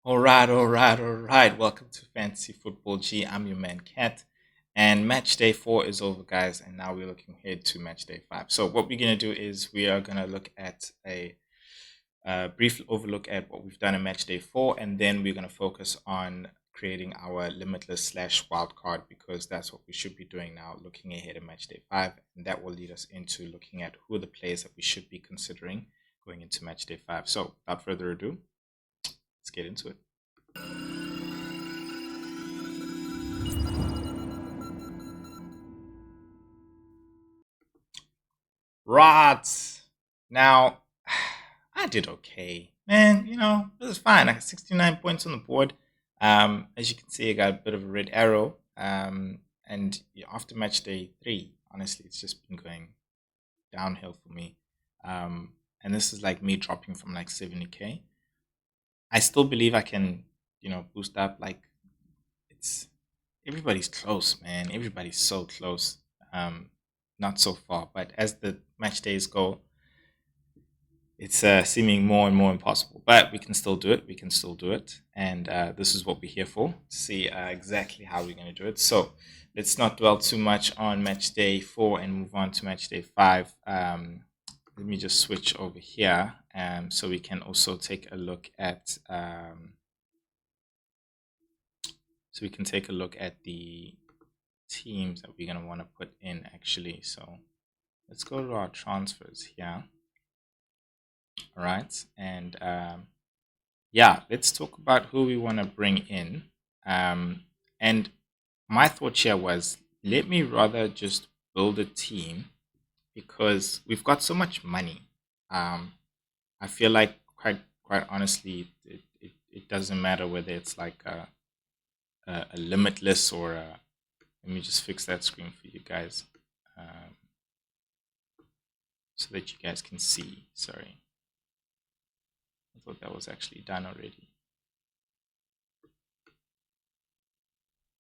All right. Welcome to Fantasy Football G. I'm your man Cat, and match day 4 is over, guys. And now we're looking ahead to match day 5. So what we're gonna do is we are gonna look at a brief overlook at what we've done in match day 4, and then we're gonna focus on creating our limitless slash wild card because that's what we should be doing now, looking ahead at match day 5, and that will lead us into looking at who are the players that we should be considering going into match day 5. So without further ado, let's get into it. Rot. Now, I did okay, man. It was fine. I got 69 points on the board. As you can see, I got a bit of a red arrow. And yeah, after match day 3, honestly, it's just been going downhill for me. And this is like me dropping from like 70k. I still believe I can, boost up. Like it's everybody's close, man. Everybody's so close. Not so far, but as the match days go, it's seeming more and more impossible. But we can still do it. We can still do it, and this is what we're here for. To see exactly how we're going to do it. So let's not dwell too much on match day 4 and move on to match day 5. Let me just switch over here, so we can also take a look at. So we can take a look at the teams that we're going to want to put in actually. So let's go to our transfers here. All right. And yeah, let's talk about who we want to bring in. And my thought here was let me rather just build a team because we've got so much money. I feel like quite honestly, it doesn't matter whether it's like a limitless or a, let me just fix that screen for you guys, so that you guys can see. Sorry, I thought that was actually done already.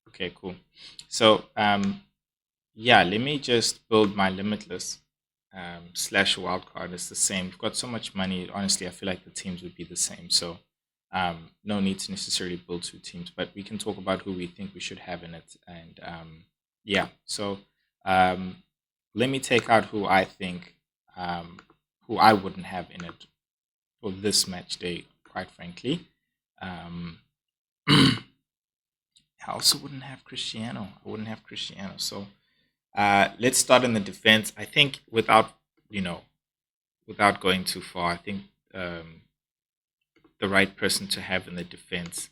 Okay, cool. So yeah, let me just build my limitless slash wildcard. It's the same. We've got so much money. Honestly, I feel like the teams would be the same. So no need to necessarily build two teams, but we can talk about who we think we should have in it. And yeah, so um, let me take out who I think who I wouldn't have in it for this match day. Quite frankly, um, I also wouldn't have Cristiano. I wouldn't have Cristiano. So let's start in the defense. I think you know without going too far, I think the right person to have in the defense,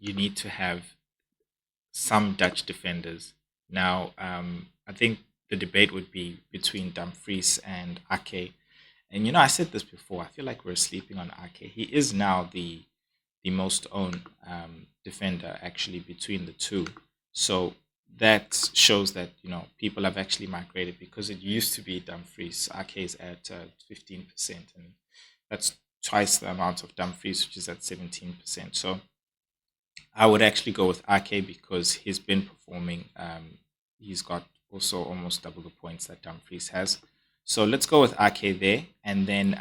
you need to have some Dutch defenders. Now, I think the debate would be between Dumfries and Ake. And I said this before. I feel like we're sleeping on Ake. He is now the most owned defender actually between the two. So that shows that people have actually migrated because it used to be Dumfries. Ake is at 15%, and that's twice the amount of Dumfries, which is at 17%. So I would actually go with Ake because he's been performing. He's got also almost double the points that Dumfries has. So let's go with Ake there, and then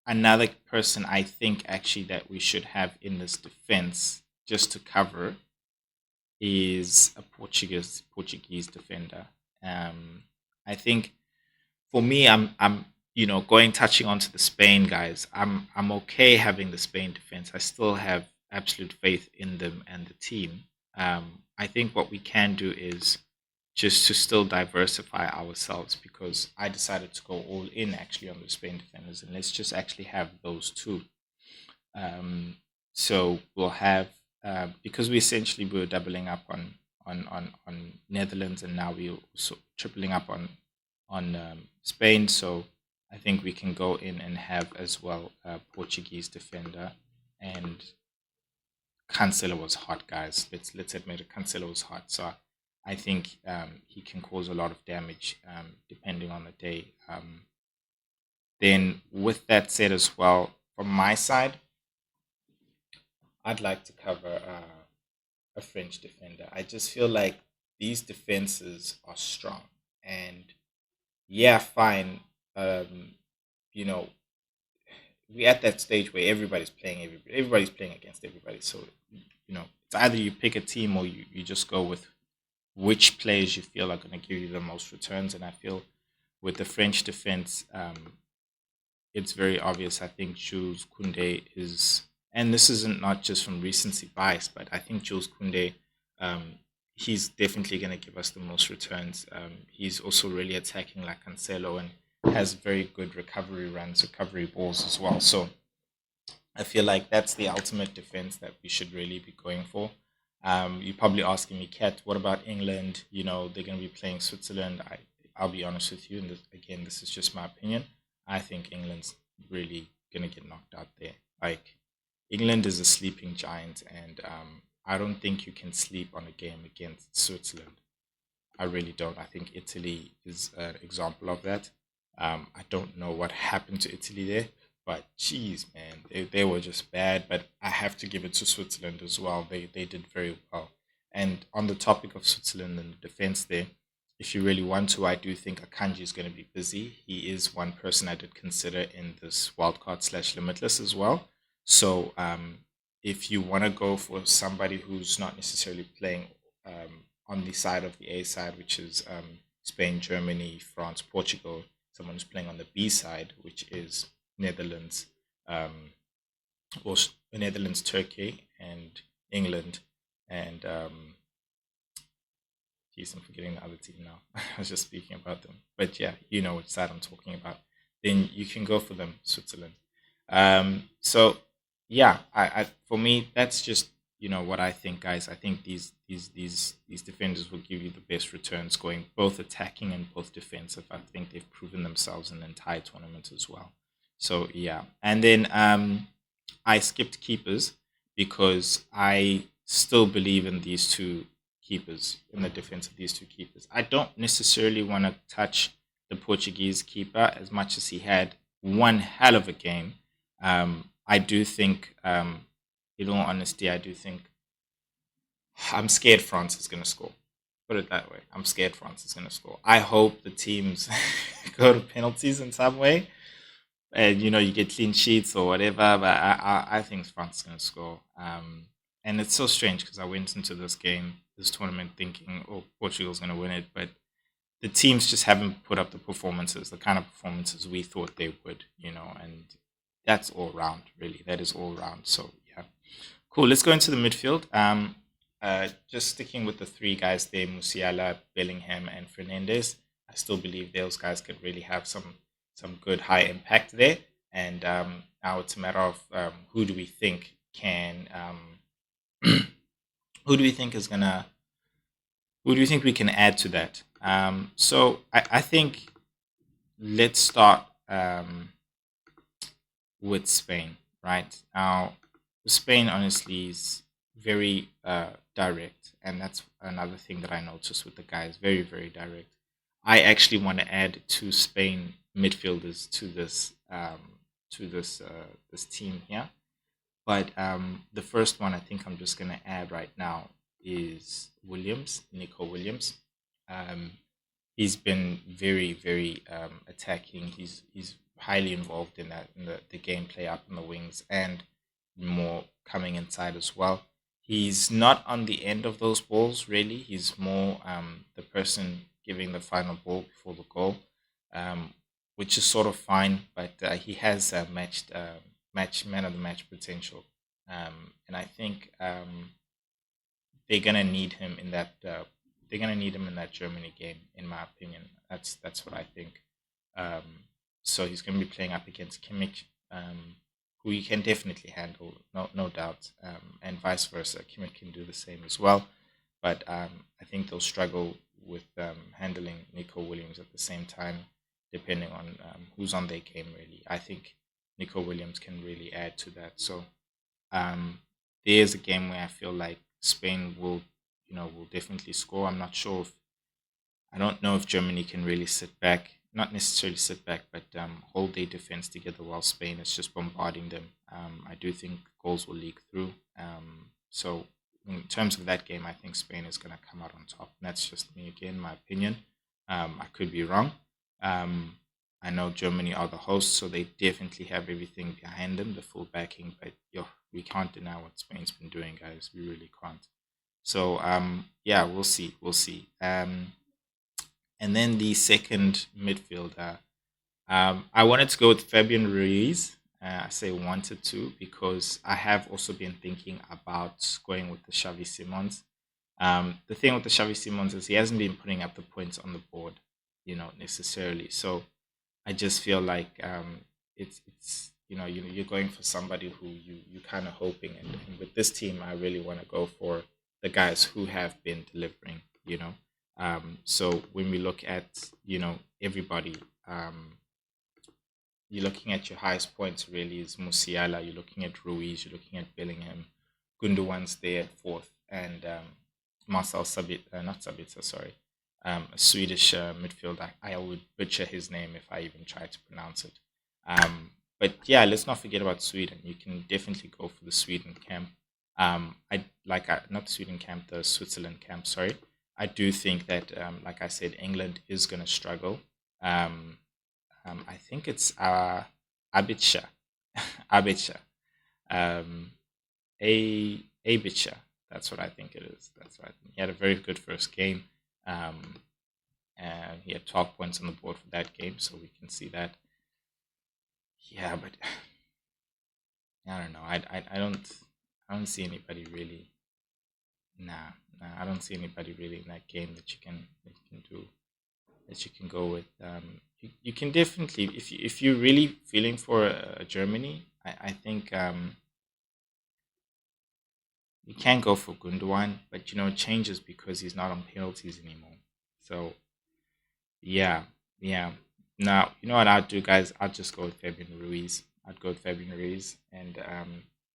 another person I think actually that we should have in this defense just to cover is a Portuguese defender. I think for me, I'm going touching onto the Spain guys. I'm okay having the Spain defense. I still have absolute faith in them and the team. I think what we can do is just to still diversify ourselves because I decided to go all in actually on the Spain defenders and let's just actually have those two. Um, so we'll have because we essentially were doubling up on Netherlands and now we're also tripling up on Spain. So I think we can go in and have as well a Portuguese defender and Cancelo was hot, guys. Let's admit it. Cancelo was hot. So I think he can cause a lot of damage depending on the day. Then, with that said, as well, from my side, I'd like to cover a French defender. I just feel like these defenses are strong, and yeah, fine. Um, you know, we're at that stage where everybody's playing against everybody. So it's either you pick a team or you just go with which players you feel are going to give you the most returns. And I feel with the French defense, it's very obvious. I think Jules Koundé is, and this isn't not just from recency bias, but I think Jules Koundé, um, he's definitely going to give us the most returns. He's also really attacking like Cancelo and has very good recovery runs, recovery balls as well. So I feel like that's the ultimate defense that we should really be going for. You're probably asking me, Kat, what about England? They're going to be playing Switzerland. I'll be honest with you, and again, this is just my opinion. I think England's really going to get knocked out there. Like, England is a sleeping giant, and I don't think you can sleep on a game against Switzerland. I really don't. I think Italy is an example of that. I don't know what happened to Italy there, but geez, man, they were just bad. But I have to give it to Switzerland as well. They did very well. And on the topic of Switzerland and the defense there, if you really want to, I do think Akanji is going to be busy. He is one person I did consider in this wildcard slash limitless as well. So if you want to go for somebody who's not necessarily playing on the side of the A side, which is Spain, Germany, France, Portugal, someone who's playing on the B side, which is Netherlands, or Netherlands, Turkey, and England, and geez, I'm forgetting the other team now. I was just speaking about them, but yeah, you know which side I'm talking about. Then you can go for them, Switzerland. So yeah, I for me that's just what I think, guys. I think these defenders will give you the best returns, going both attacking and both defensive. I think they've proven themselves in the entire tournament as well. So yeah, and then I skipped keepers because I still believe in these two keepers, in the defense of these two keepers. I don't necessarily want to touch the Portuguese keeper as much as he had one hell of a game. I do think, in all honesty, I do think I'm scared France is going to score. Put it that way. I'm scared France is going to score. I hope the teams go to penalties in some way, and you get clean sheets or whatever. But I think France is going to score. And it's so strange because I went into this tournament, thinking, oh, Portugal's going to win it, but the teams just haven't put up the kind of performances we thought they would, and that's all round, really. That is all round. So yeah, cool. Let's go into the midfield. Just sticking with the three guys there, Musiala, Bellingham, and Fernandez. I still believe those guys could really have some good high impact there. And now it's a matter of who do we think can who do we think is gonna who do you think we can add to that? So I think let's start with Spain. Right now, Spain honestly is very direct, and that's another thing that I noticed with the guys. Very, very direct. I actually want to add two Spain midfielders to this team here. But the first one I think I'm just going to add right now is Nico Williams. Um, he's been very, very attacking. He's highly involved in the gameplay up in the wings and more coming inside as well. He's not on the end of those balls really. He's more the person giving the final ball before the goal, um, which is sort of fine. But he has match man of the match potential, and I think they're gonna need him in that. They're gonna need him in that Germany game, in my opinion. That's what I think. Um, so he's gonna be playing up against Kimmich, who he can definitely handle, no doubt, and vice versa. Kimmich can do the same as well, but I think they'll struggle with handling Nico Williams at the same time, depending on who's on their game. Really, I think Nico Williams can really add to that. So um, there's a game where I feel like Spain will definitely score. I don't know if Germany can really sit back, not necessarily sit back, but hold their defense together while Spain is just bombarding them. I do think goals will leak through. So in terms of that game, I think Spain is going to come out on top. And that's just me again, my opinion. I could be wrong. Um, I know Germany are the hosts, so they definitely have everything behind them, the full backing. But yo, we can't deny what Spain's been doing, guys. We really can't. So yeah, we'll see, we'll see. And then the second midfielder, I wanted to go with Fabian Ruiz. I say wanted to because I have also been thinking about going with the Xavi Simons. The thing with the Xavi Simons is he hasn't been putting up the points on the board, necessarily. So I just feel like it's you're going for somebody who you kind of hoping, and with this team, I really want to go for the guys who have been delivering. So when we look at everybody, you're looking at your highest points really is Musiala. You're looking at Ruiz. You're looking at Bellingham. Gundogan's there at fourth, and Marcel Sabit, not Sabitzer, sorry, a Swedish midfielder. I would butcher his name if I even try to pronounce it. But yeah, let's not forget about Sweden. You can definitely go for the Sweden camp. Not Sweden camp, the Switzerland camp. Sorry, I do think that, like I said, England is going to struggle. Um, I think it's Abitsha, Abitsha, um, a Abitsha. That's what I think it is. That's what I think. He had a very good first game. Um, and he had 12 points on the board for that game, so we can see that. Yeah, but I don't know. I don't see anybody really. Nah, I don't see anybody really in that game that you can go with. You can definitely, if you're really feeling for Germany, I think you can go for Gundogan, but it changes because he's not on penalties anymore. So yeah, yeah. Now you know what I'd do, guys. I'd just go with Fabian Ruiz. I'd go with Fabian Ruiz, and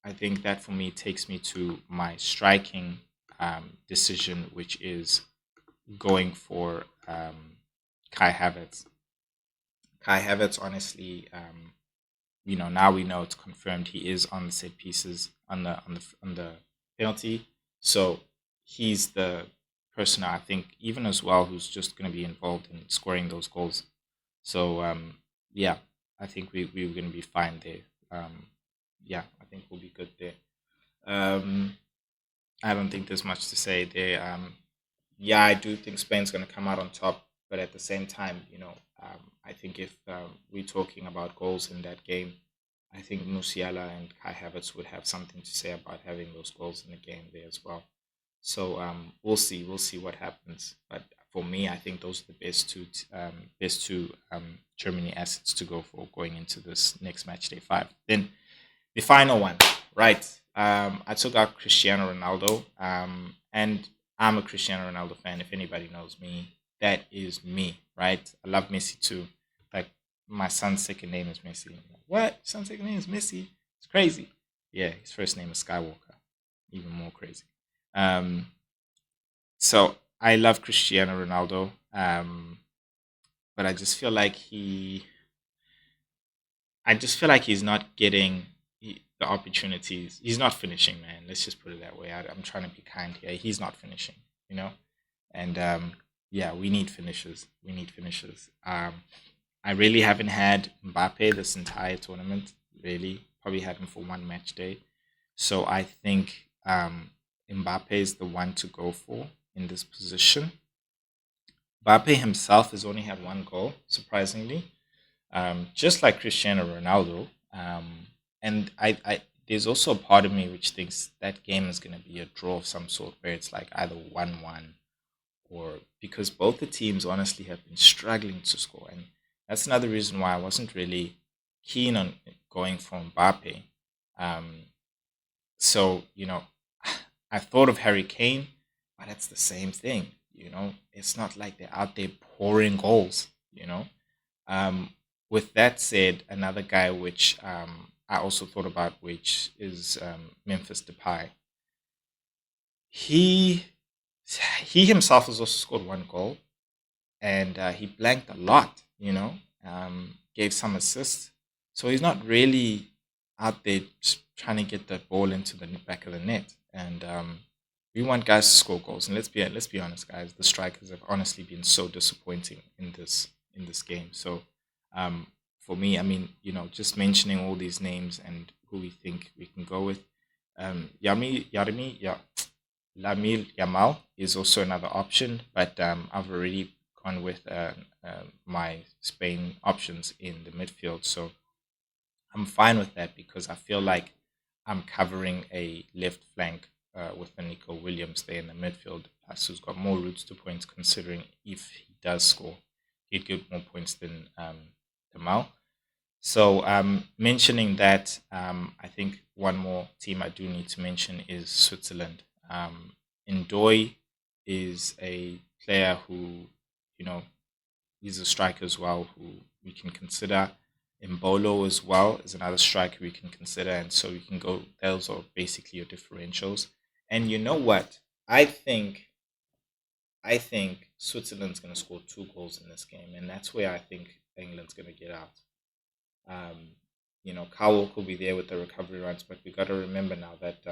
I think that for me takes me to my striking decision, which is going for Kai Havertz. Kai Havertz, honestly, now we know it's confirmed he is on the set pieces on the penalty. So he's the person I think even as well who's just going to be involved in scoring those goals. So yeah, I think we're going to be fine there. Yeah, I think we'll be good there. Um, I don't think there's much to say there. Yeah, I do think Spain's going to come out on top, but at the same time, I think if we're talking about goals in that game, I think Musiala and Kai Havertz would have something to say about having those goals in the game there as well. So we'll see. We'll see what happens. But for me, I think those are the best two Germany assets to go for going into this next match day five. Then the final one, right? I took out Cristiano Ronaldo, and I'm a Cristiano Ronaldo fan. If anybody knows me, that is me, right? I love Messi too. Like my son's second name is Messi. I'm like, what? Son's second name is Messi? It's crazy. Yeah, his first name is Skywalker. Even more crazy. Um, so I love Cristiano Ronaldo, but I just feel like he's not getting the opportunities. He's not finishing, man. Let's just put it that way. I'm trying to be kind here. He's not finishing, you know. And yeah, we need finishers. We need finishers. I really haven't had Mbappe this entire tournament. Really, probably had him for one match day. So I think Mbappe is the one to go for in this position. Mbappe himself has only had one goal, surprisingly, just like Cristiano Ronaldo. And there's also a part of me which thinks that game is going to be a draw of some sort, where it's like either 1-1 or because both the teams honestly have been struggling to score. And that's another reason why I wasn't really keen on going for Mbappe. Um, so, I thought of Harry Kane, but it's the same thing. It's not like they're out there pouring goals, you know. Um, with that said, another guy which I also thought about, which is Memphis Depay. He he himself has also scored one goal, and he blanked a lot. Gave some assists, so he's not really out there just trying to get the ball into the back of the net. And we want guys to score goals. And let's be honest, guys. The strikers have honestly been so disappointing in this game. So For me, I mean, just mentioning all these names and who we think we can go with. Lamil Yamal is also another option, but I've already gone with my Spain options in the midfield. So I'm fine with that because I feel like I'm covering a left flank with the Nico Williams there in the midfield, plus who's got more routes to points considering if he does score, he'd get more points than Yamal. So, mentioning that, I think one more team I do need to mention is Switzerland. Ndoye is a player who, you know, he's a striker as well who we can consider. Mbolo as well is another striker we can consider, and so we can go. Those are basically your differentials. And you know what? I think Switzerland's going to score 2 goals in this game, and that's where I think England's going to get out. Um, Cowell could be there with the recovery runs, but we got to remember now that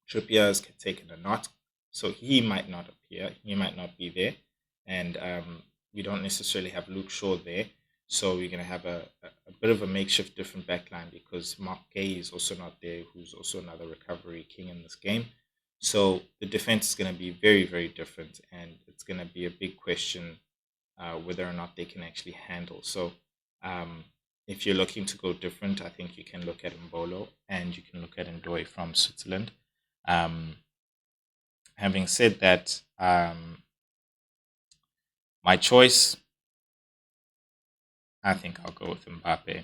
Trippier has taken a knot, so he might not appear. He might not be there, and we don't necessarily have Luke Shaw there. So we're going to have a bit of a makeshift different backline because Mark Gay is also not there, who's also another recovery king in this game. So the defense is going to be very, very different, and it's going to be a big question whether or not they can actually handle. So um, if you're looking to go different, I think you can look at Mbolo and you can look at Ndoye from Switzerland. Um, Having said that, my choice, I think I'll go with Mbappe.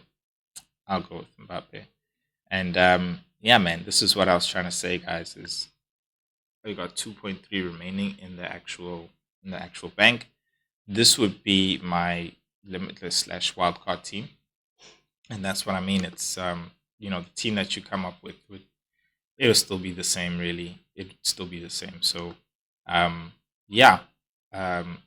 I'll go with Mbappe. And yeah, man, this is what I was trying to say, guys. Is we got 2.3 remaining in the actual bank. This would be my limitless slash wildcard team, and that's what I mean. It's the team that you come up with would it'll still be the same. Really, it'd still be the same. So yeah, um,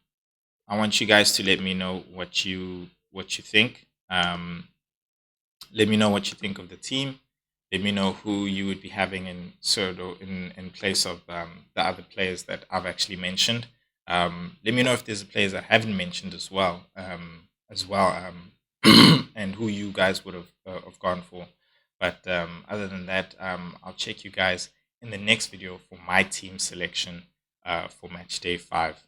I want you guys to let me know what you think. Let me know what you think of the team. Let me know who you would be having in Serdo in place of the other players that I've actually mentioned. Let me know if there's players I haven't mentioned as well, and who you guys would have gone for. But other than that, I'll check you guys in the next video for my team selection for match day 5.